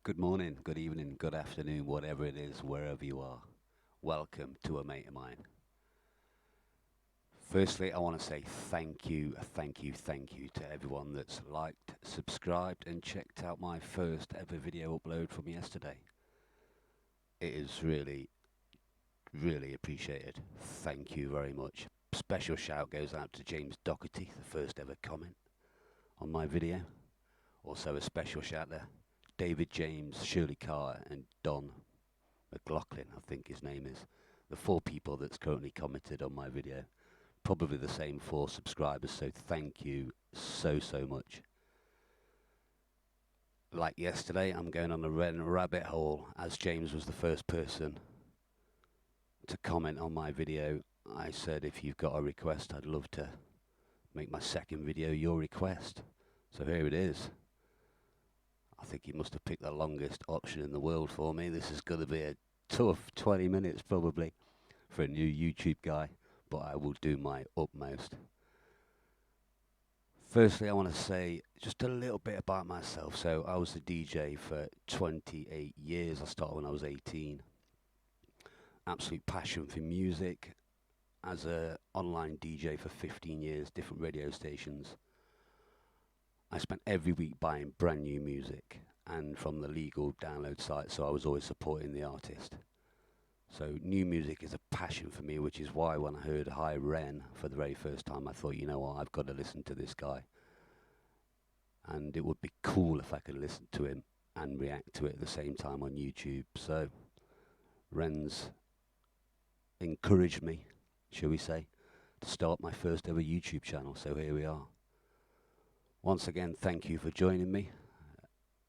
Good morning, good evening, good afternoon, whatever it is, wherever you are. Welcome to a mate of mine. Firstly, I want to say thank you to everyone that's liked, subscribed, and checked out my first ever video upload from yesterday. It is really appreciated. Thank you very much. Special shout goes out to James Doherty, the first ever comment on my video. Also a special shout to David James, Shirley Carter, and Don McLaughlin, I think his name is. The 4 people that's currently commented on my video. Probably the same 4 subscribers, so thank you so much. Like yesterday, I'm going on a rabbit hole, as James was the first person to comment on my video. I said, if you've got a request, I'd love to make my second video your request. So here it is. I think he must have picked the longest option in the world for me. This is going to be a tough 20 minutes probably for a new YouTube guy, but I will do my utmost. Firstly, I want to say just a little bit about myself. So I was a DJ for 28 years. I started when I was 18. Absolute passion for music. As an online DJ for 15 years, different radio stations. I spent every week buying brand new music and from the legal download site, so I was always supporting the artist. So new music is a passion for me, which is why when I heard Hi-Ren for the very first time, I thought, you know what, I've got to listen to this guy. And it would be cool if I could listen to him and react to it at the same time on YouTube. So Ren's encouraged me, shall we say, to start my first ever YouTube channel. So here we are. Once again, thank you for joining me.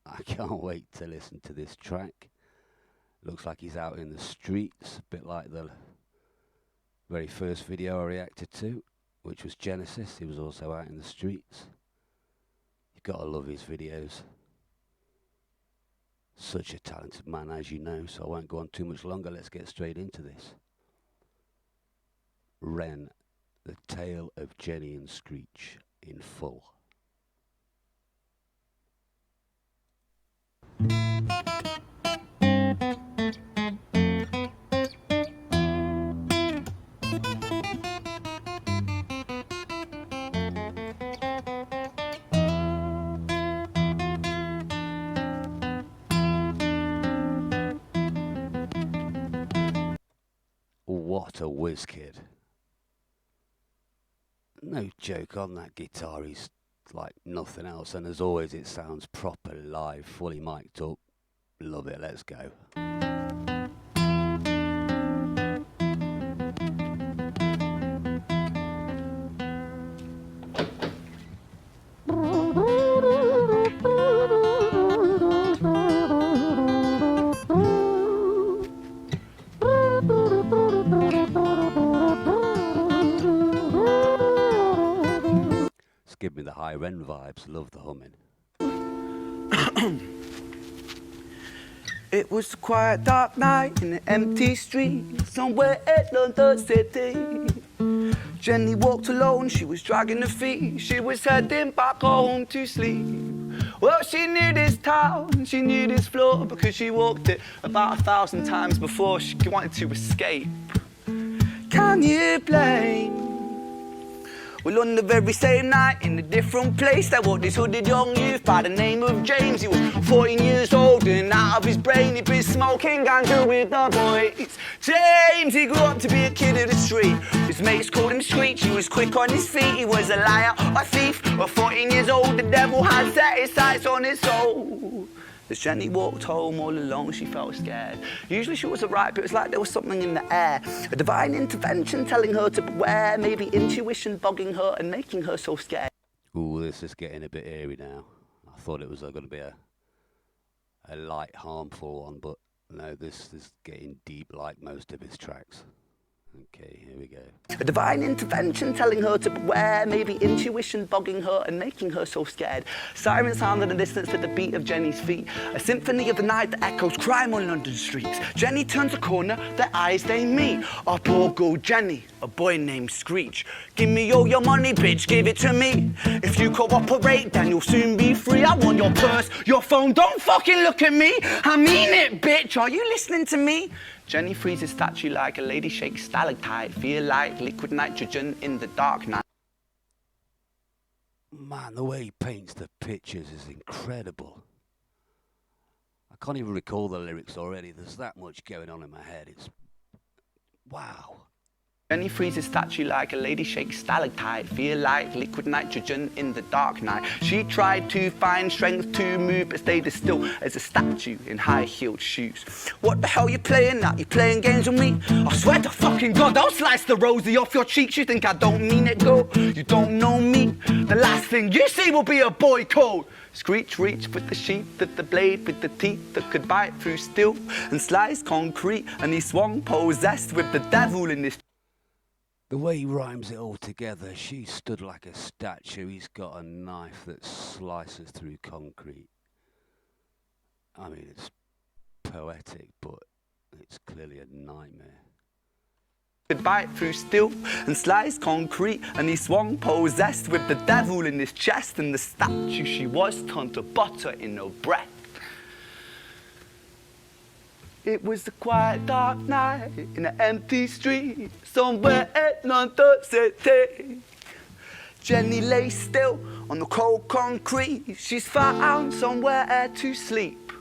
I can't wait to listen to this track. Looks like he's out in the streets, a bit like the very first video I reacted to, which was Genesis. He was also out in the streets. You've got to love his videos. Such a talented man, as you know, so I won't go on too much longer. Let's get straight into this. Ren, the tale of Jenny and Screech in full. What a whiz kid. No joke, on that guitar he's like nothing else, and as always it sounds proper live, fully mic'd up. Love it, let's go. It's giving me the Hi-Ren vibes, love the humming. It was a quiet, dark night in an empty street somewhere in London City. Jenny walked alone, she was dragging her feet. She was heading back home to sleep. Well, she knew this town, she knew this floor, because she walked it about 1,000 times before she wanted to escape. Can you blame? Well, on the very same night, in a different place, there walked this hooded young youth by the name of James. He was 14 years old and out of his brain, he'd been smoking ganja with the boys. James, he grew up to be a kid of the street. His mates called him Screech, he was quick on his feet. He was a liar, a thief, at 14 years old, the devil had set his sights on his soul. As Jenny walked home all alone, she felt scared. Usually she was alright, but it was like there was something in the air. A divine intervention telling her to beware, maybe intuition bogging her and making her so scared. Ooh, this is getting a bit eerie now. I thought it was going to be a light, harmful one, but no, this is getting deep like most of his tracks. Okay, here we go. A divine intervention telling her to beware, maybe intuition bogging her and making her so scared. Sirens sound in the distance with the beat of Jenny's feet. A symphony of the night that echoes crime on London streets. Jenny turns a corner, their eyes they meet. Up or go Jenny, a boy named Screech. Give me all your money, bitch, give it to me. If you cooperate, then you'll soon be free. I want your purse, your phone, don't fucking look at me. I mean it, bitch, are you listening to me? Jenny freezes statue like a lady shakes stalactite. Feel like liquid nitrogen in the dark night. Man, the way he paints the pictures is incredible. I can't even recall the lyrics already. There's that much going on in my head. It's... wow. Jenny freezes statue like a lady shakes stalactite. Feel like liquid nitrogen in the dark night. She tried to find strength to move, but stayed as still as a statue in high-heeled shoes. What the hell you playing at? You playing games with me? I swear to fucking God, I'll slice the rosy off your cheeks. You think I don't mean it, go? You don't know me. The last thing you see will be a boy code. Screech reached with the sheath of the blade, with the teeth that could bite through steel and slice concrete, and he swung possessed with the devil in this. The way he rhymes it all together, she stood like a statue. He's got a knife that slices through concrete. I mean, it's poetic, but it's clearly a nightmare. Could bite through steel and slice concrete, and he swung possessed with the devil in his chest, and the statue she was turned to butter in her breath. It was a quiet dark night in an empty street somewhere in London City. Jenny lay still on the cold concrete. She's found somewhere to sleep.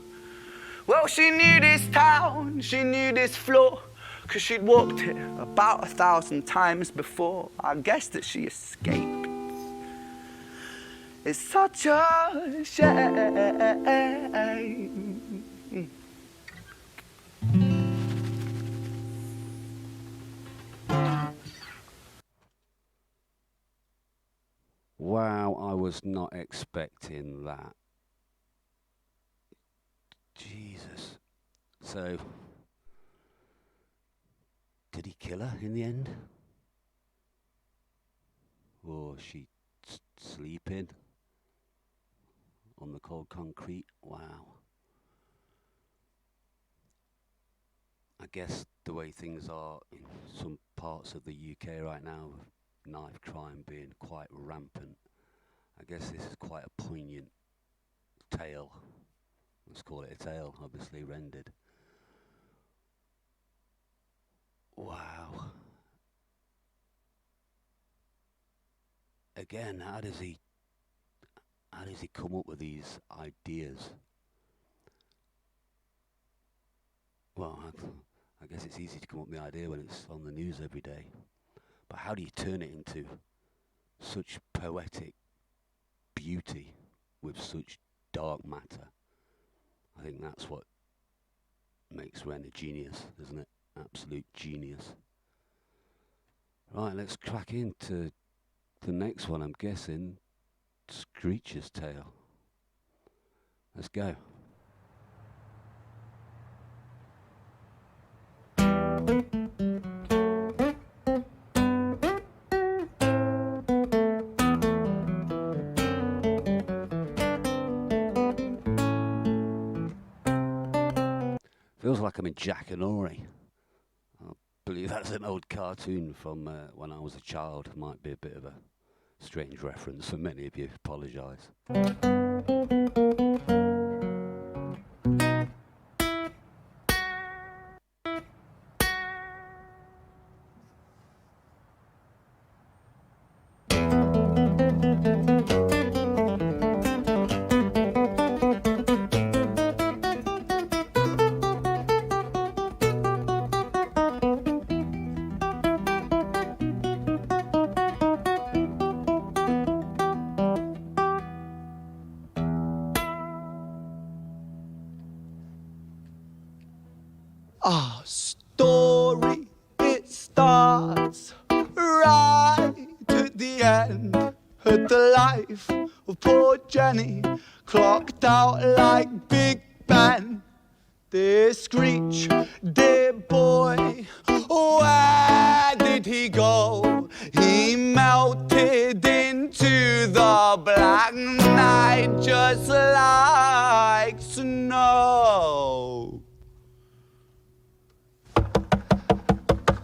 Well, she knew this town, she knew this floor, 'cause she'd walked it about 1,000 times before. I guess that she escaped. It's such a shame. Wow, I was not expecting that. Jesus. So, did he kill her in the end? Or she sleeping on the cold concrete? Wow. I guess the way things are in some parts of the UK right now, knife crime being quite rampant, I guess this is quite a poignant tale. Let's call it a tale, obviously rendered. Wow. Again, how does he come up with these ideas? Well, I guess it's easy to come up with the idea when it's on the news every day. But how do you turn it into such poetic beauty with such dark matter? I think that's what makes Ren a genius, isn't it? Absolute genius. Right, let's crack into the next one, I'm guessing. Screech's Tale. Let's go. Feels like I'm in Jack and Ori. I believe that's an old cartoon from when I was a child. Might be a bit of a strange reference for many of you. Apologise. Our story, it starts right at the end of the life of poor Jenny, clocked out like Big Ben. Dear Screech, dear boy, Where did he go? He melted into the black night just like snow.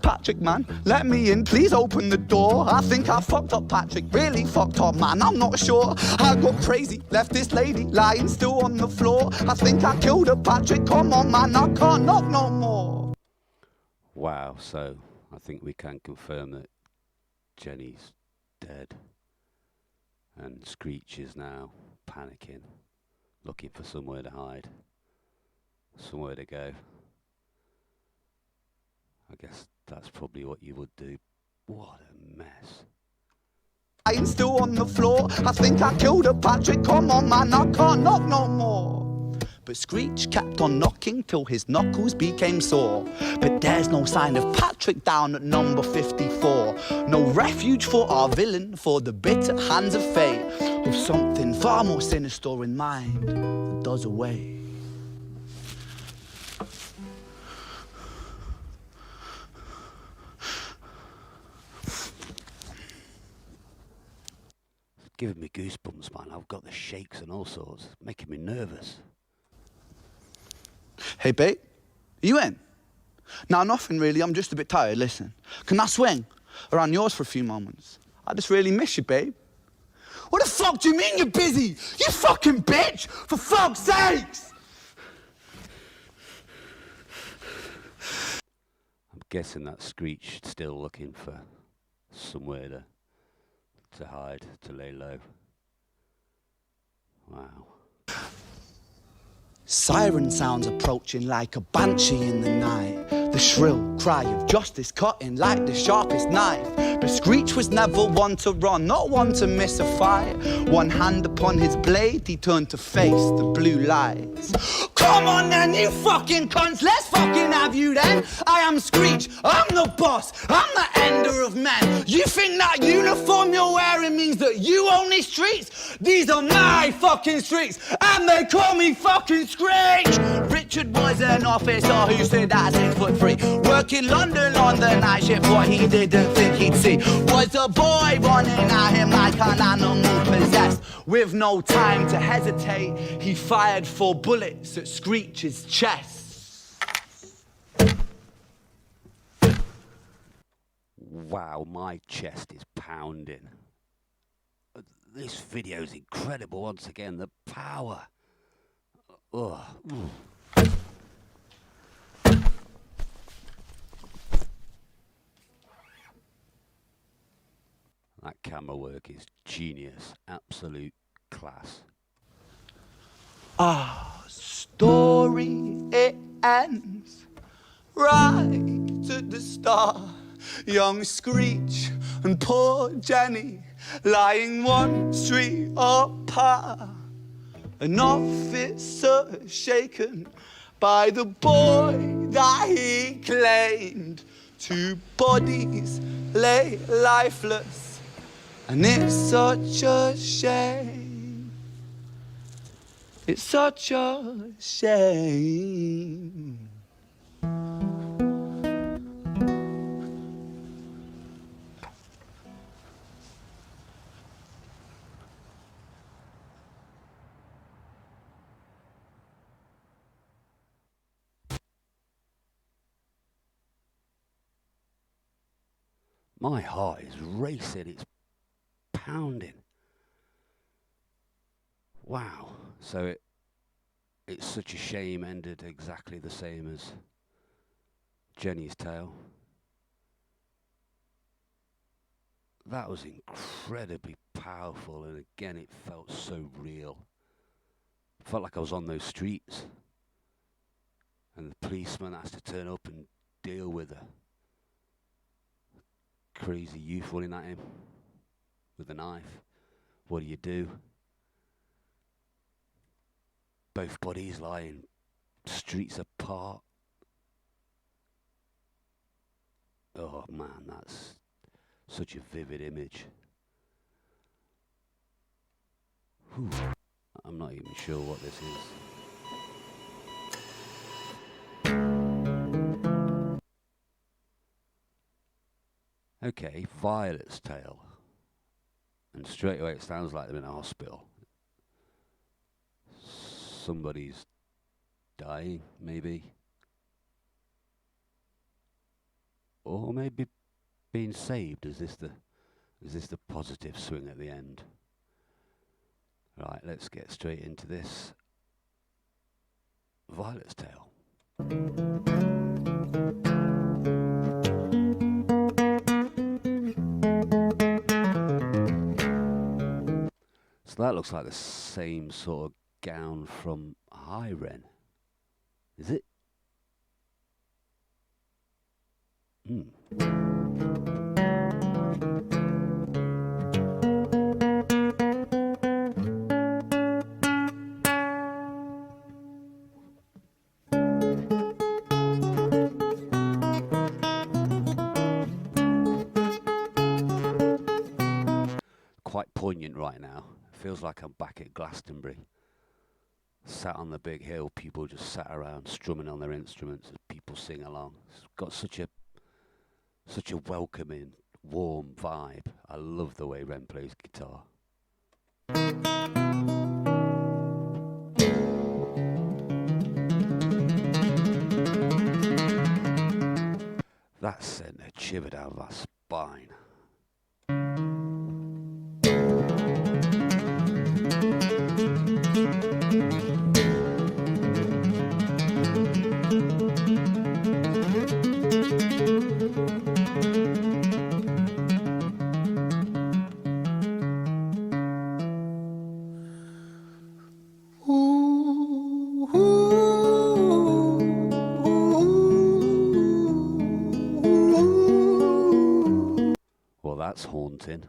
Patrick, man, let me in, please open the door. I think I fucked up, Patrick, really fucked up, man, I'm not sure. I got crazy, left this lady lying still on the floor. I think I killed her, Patrick, come on, man, I can't knock no more. Wow, so I think we can confirm that Jenny's dead. And Screech is now panicking, looking for somewhere to hide, somewhere to go. I guess that's probably what you would do. What a mess. I'm still on the floor. I think I killed her, Patrick. Come on, man, I can't knock no more. But Screech kept on knocking till his knuckles became sore. But there's no sign of Patrick down at number 54. No refuge for our villain, for the bitter hands of fate, with something far more sinister in mind that does away. Giving me goosebumps, man. I've got the shakes and all sorts. Making me nervous. Hey, babe, are you in? Nah, nothing really. I'm just a bit tired. Listen, can I swing around yours for a few moments? I just really miss you, babe. What the fuck do you mean you're busy? You fucking bitch! For fuck's sakes! I'm guessing that Screech still looking for somewhere to hide, to lay low. Wow. Siren sounds approaching like a banshee in the night. The shrill cry of justice cutting like the sharpest knife. But Screech was never one to run, not one to miss a fight. One hand upon his blade, he turned to face the blue lights. Come on then, you fucking cunts, let's fucking have you then. I am Screech, I'm the boss, I'm the ender of men. You think that uniform you're wearing means that you own these streets? These are my fucking streets, and they call me fucking Screech. Richard was an officer who stood at 6'3", working London on the night shift. What he didn't think he'd see was a boy running at him like an animal possessed. With no time to hesitate, he fired 4 bullets at Screech's chest. Wow, my chest is pounding. This video is incredible once again, the power. Ugh. That camera work is genius, absolute class. Our story, it ends right at the start. Young Screech and poor Jenny lying one street apart. An officer shaken by the boy that he claimed. 2 bodies lay lifeless, and it's such a shame. It's such a shame. My heart is racing, it's pounding. Wow, so it's such a shame ended exactly the same as Jenny's tale. That was incredibly powerful, and again it felt so real. It felt like I was on those streets and the policeman has to turn up and deal with her. Crazy youth running at him with a knife. What do? Both bodies lying streets apart. Oh man, that's such a vivid image. Whew. I'm not even sure what this is. Okay, Violet's Tale. And straight away it sounds like they're in a hospital. Somebody's dying, maybe. Or maybe being saved. Is this the positive swing at the end? Right, let's get straight into this. Violet's Tale. So that looks like the same sort of gown from Hi-Ren. Is it? Quite poignant right now. Feels like I'm back at Glastonbury. Sat on the big hill, people just sat around strumming on their instruments as people sing along. It's got such a welcoming, warm vibe. I love the way Ren plays guitar. That sent a shiver down my spine. Well, that's haunting.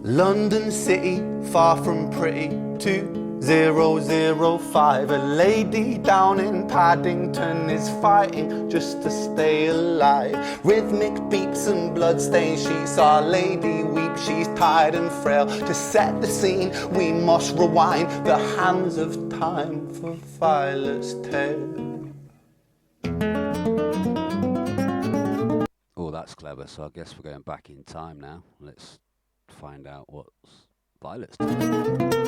London City, far from pretty, 2005. A lady down in Paddington is fighting just to stay alive. Rhythmic beats and bloodstains, she saw a lady weep, she's tired and frail. To set the scene, we must rewind the hands of time for Violet's Tale. Oh, that's clever. So I guess we're going back in time now. Let's find out what's Violet's Tale.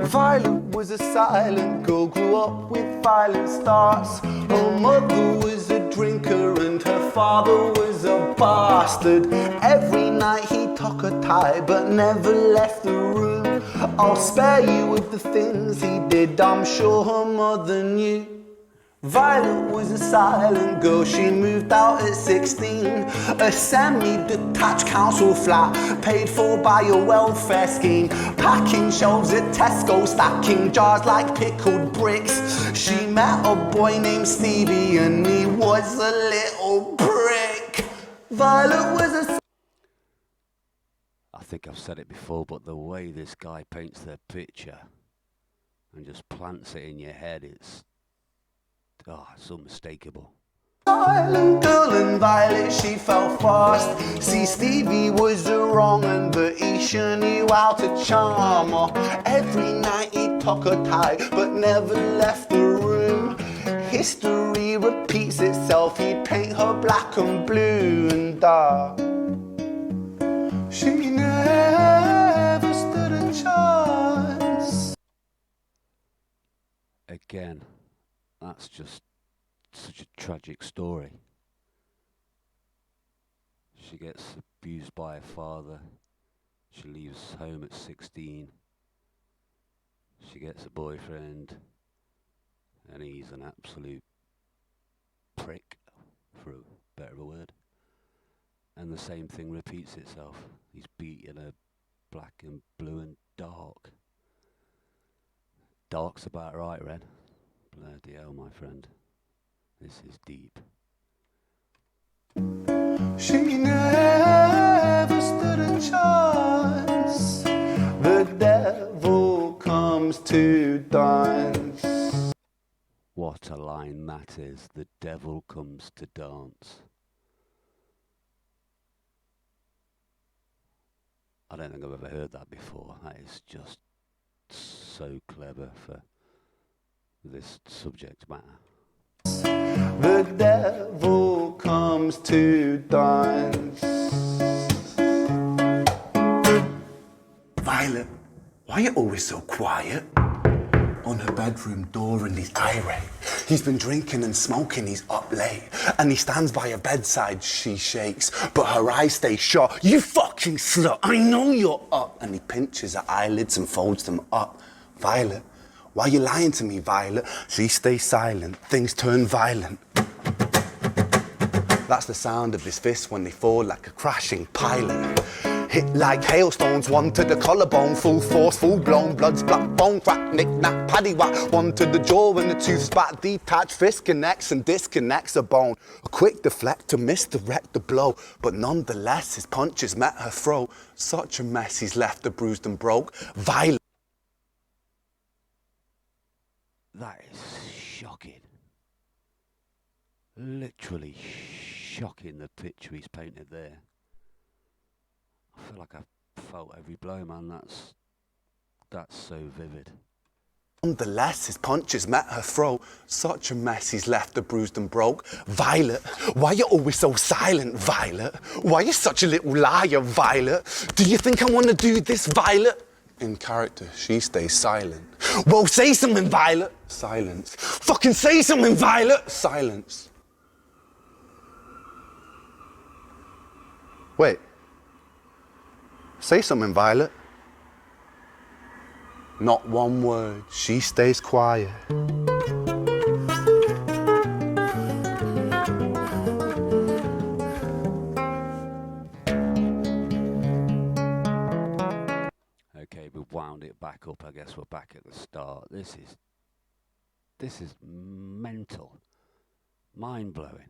Violet was a silent girl, grew up with violent starts. Her mother was a drinker and her father was a bastard. Every night he took her tie but never left the room. I'll spare you of the things he did, I'm sure her mother knew. Violet was a silent girl, she moved out at 16. A semi-detached council flat, paid for by a welfare scheme. Packing shelves at Tesco, stacking jars like pickled bricks. She met a boy named Stevie and he was a little prick. Violet was a... I think I've said it before, but the way this guy paints their picture and just plants it in your head, it's unmistakable. Silent girl and Violet, she fell fast. See, Stevie was a wrong un, but he sure knew how to charm her. Every night he took her tie, but never left the room. History repeats itself, he'd paint her black and blue and dark. She never stood a chance. Again, that's just such a tragic story. She gets abused by her father. She leaves home at 16. She gets a boyfriend, and he's an absolute prick, for a better word. And the same thing repeats itself. He's beating her black and blue and dark. Dark's about right, Ren. Bloody hell, my friend. This is deep. She never stood a chance. The devil comes to dance. What a line that is. The devil comes to dance. I don't think I've ever heard that before. That is just so clever for this subject matter. The devil comes to dance. Violet, why are you always so quiet? On her bedroom door and he's irate. He's been drinking and smoking, he's up late. And he stands by her bedside, she shakes, but her eyes stay shut. You fucking slut, I know you're up. And he pinches her eyelids and folds them up. Violet, why are you lying to me, Violet? She stays silent, things turn violent. That's the sound of his fists when they fall like a crashing pilot. Hit like hailstones, one to the collarbone, full force, full blown, blood's black bone, crack, knick, knack, paddy whack, one to the jaw and the tooth spat, detached fist connects and disconnects a bone. A quick deflect to misdirect the blow, but nonetheless his punches met her throat. Such a mess he's left her bruised and broke. Violent. That is shocking. Literally shocking, the picture he's painted there. I feel like I've felt every blow, man. That's so vivid. Nonetheless, his punches met her throat. Such a mess he's left her bruised and broke. Violet, why you always so silent, Violet? Why you such a little liar, Violet? Do you think I want to do this, Violet? In character, she stays silent. Well, say something, Violet. Silence. Fucking say something, Violet. Silence. Wait. Say something, Violet. Not one word. She stays quiet. Okay, we've wound it back up. I guess we're back at the start. This is mental. Mind-blowing.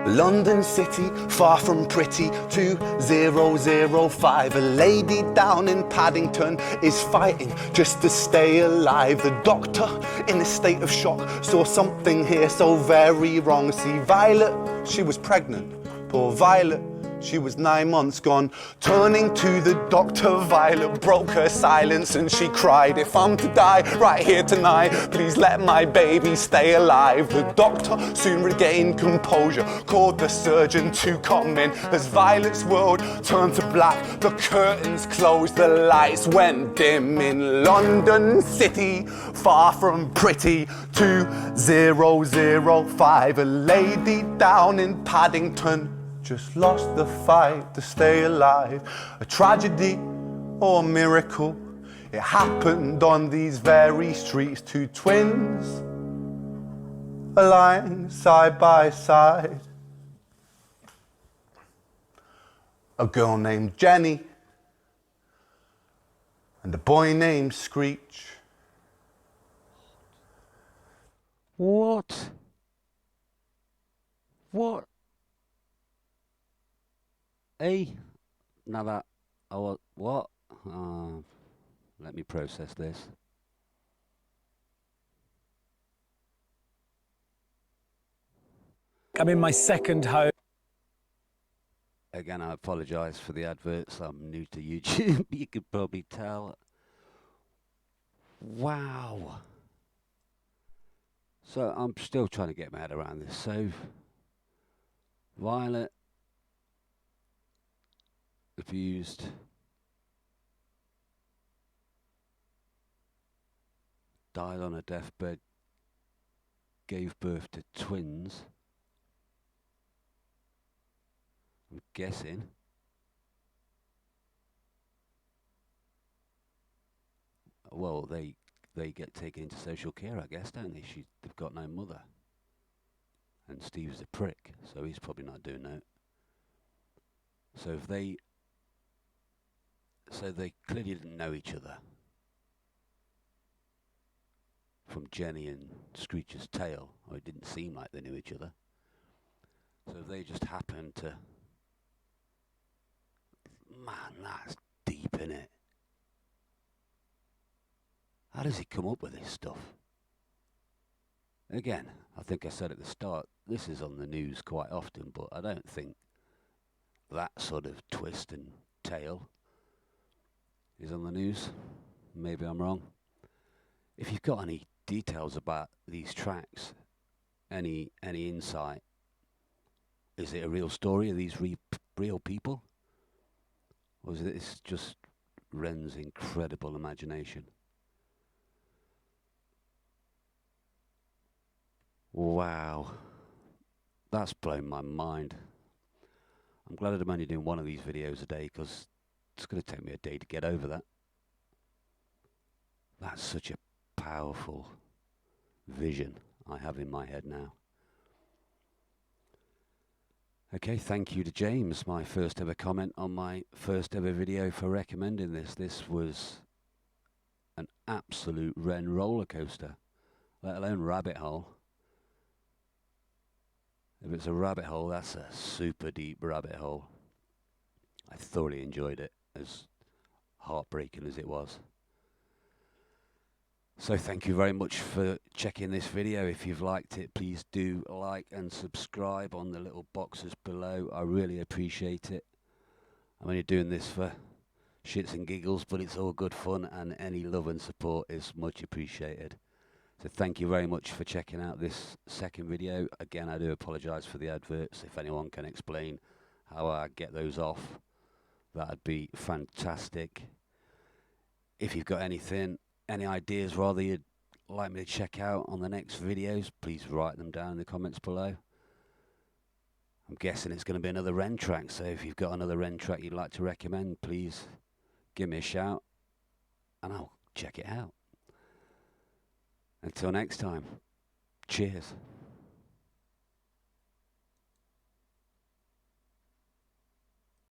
London City, far from pretty, 2005. A lady down in Paddington is fighting just to stay alive. The doctor, in a state of shock, saw something here so very wrong. See, Violet, she was pregnant. Poor Violet, she was 9 months gone. Turning to the doctor, Violet broke her silence and she cried, if I'm to die right here tonight, please let my baby stay alive. The doctor soon regained composure, called the surgeon to come in. As Violet's world turned to black, the curtains closed, the lights went dim. In London City, far from pretty, 2005. A lady down in Paddington just lost the fight to stay alive. A tragedy or a miracle, it happened on these very streets. Two twins are lying side by side. A girl named Jenny and a boy named Screech. What? What? Hey, now that I was what? Let me process this. I'm in my second home. Again, I apologise for the adverts. I'm new to YouTube. You could probably tell. Wow. So I'm still trying to get my head around this. So, Violet abused, died on a deathbed, gave birth to twins. I'm guessing. Well, they get taken into social care, I guess, don't they? They've got no mother. and Steve's a prick, so he's probably not doing that. So they clearly didn't know each other from Jenny and Screech's tale, or it didn't seem like they knew each other. So they just happened to, man, that's deep, innit? How does he come up with this stuff? Again, I think I said at the start, this is on the news quite often, but I don't think that sort of twist and tale is on the news. Maybe I'm wrong. If you've got any details about these tracks, any insight, is it a real story? Are these real people? Or is this just Ren's incredible imagination? Wow, that's blown my mind. I'm glad I'm only doing one of these videos a day, because it's going to take me a day to get over that. That's such a powerful vision I have in my head now. Okay, thank you to James, my first ever comment on my first ever video, for recommending this. This was an absolute Ren roller coaster, let alone rabbit hole. If it's a rabbit hole, that's a super deep rabbit hole. I thoroughly enjoyed it, as heartbreaking as it was. So thank you very much for checking this video. If you've liked it, please do like and subscribe on the little boxes below. I really appreciate it. I'm only doing this for shits and giggles, but it's all good fun, and any love and support is much appreciated. So thank you very much for checking out this second video. Again, I do apologise for the adverts. If anyone can explain how I get those off, that'd be fantastic. If you've got any ideas rather you'd like me to check out on the next videos, please write them down in the comments below. I'm guessing it's going to be another Ren track, so if you've got another Ren track you'd like to recommend, please give me a shout and I'll check it out. Until next time, cheers.